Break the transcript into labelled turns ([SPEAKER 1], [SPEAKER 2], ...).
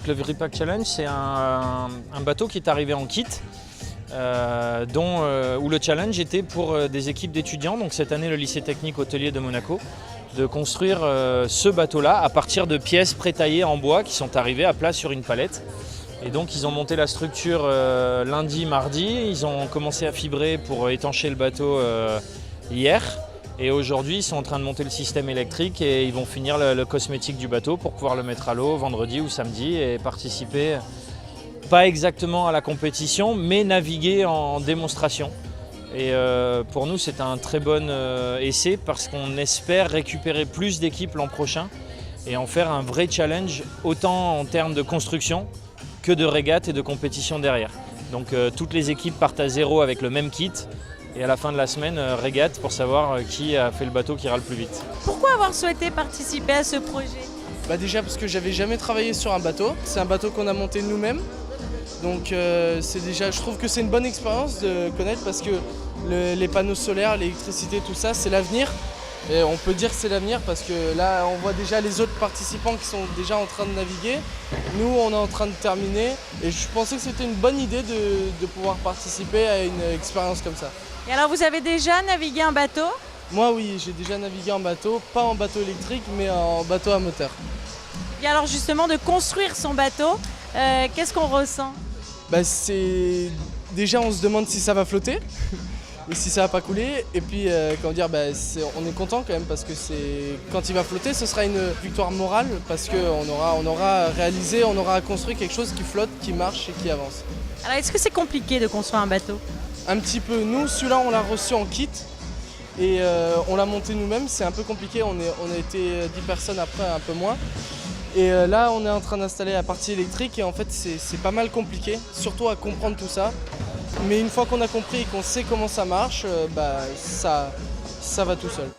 [SPEAKER 1] Le Vripack Challenge, c'est un bateau qui est arrivé en kit, où le challenge était pour des équipes d'étudiants, donc cette année le lycée technique hôtelier de Monaco, de construire ce bateau-là à partir de pièces prétaillées en bois qui sont arrivées à plat sur une palette. Et donc ils ont monté la structure lundi, mardi, ils ont commencé à fibrer pour étancher le bateau hier. Et aujourd'hui, ils sont en train de monter le système électrique et ils vont finir le cosmétique du bateau pour pouvoir le mettre à l'eau vendredi ou samedi et participer, pas exactement à la compétition, mais naviguer en démonstration. Et pour nous, c'est un très bon essai parce qu'on espère récupérer plus d'équipes l'an prochain et en faire un vrai challenge, autant en termes de construction que de régate et de compétition derrière. Donc toutes les équipes partent à zéro avec le même kit. Et à la fin de la semaine, régate pour savoir qui a fait le bateau qui ira le plus vite.
[SPEAKER 2] Pourquoi avoir souhaité participer à ce projet ?
[SPEAKER 3] Déjà parce que j'avais jamais travaillé sur un bateau. C'est un bateau qu'on a monté nous-mêmes. Donc je trouve que c'est une bonne expérience de connaître parce que les panneaux solaires, l'électricité, tout ça, c'est l'avenir. Et on peut dire que c'est l'avenir parce que là, on voit déjà les autres participants qui sont déjà en train de naviguer. Nous, on est en train de terminer. Et je pensais que c'était une bonne idée de pouvoir participer à une expérience comme ça.
[SPEAKER 2] Et alors, vous avez déjà navigué un bateau ?
[SPEAKER 3] Moi, oui, j'ai déjà navigué en bateau, pas en bateau électrique, mais en bateau à moteur.
[SPEAKER 2] Et alors, justement, de construire son bateau, qu'est-ce qu'on ressent ?
[SPEAKER 3] Déjà, on se demande si ça va flotter. Et si ça va pas couler, et puis on est content quand même parce que quand il va flotter, ce sera une victoire morale parce qu'on aura réalisé, on aura construit quelque chose qui flotte, qui marche et qui avance.
[SPEAKER 2] Alors est-ce que c'est compliqué de construire un bateau ?
[SPEAKER 3] Un petit peu. Nous, celui-là, on l'a reçu en kit et on l'a monté nous-mêmes. C'est un peu compliqué. On a été 10 personnes après, un peu moins. Et là, on est en train d'installer la partie électrique et en fait, c'est pas mal compliqué, surtout à comprendre tout ça. Mais une fois qu'on a compris et qu'on sait comment ça marche, ça va tout seul.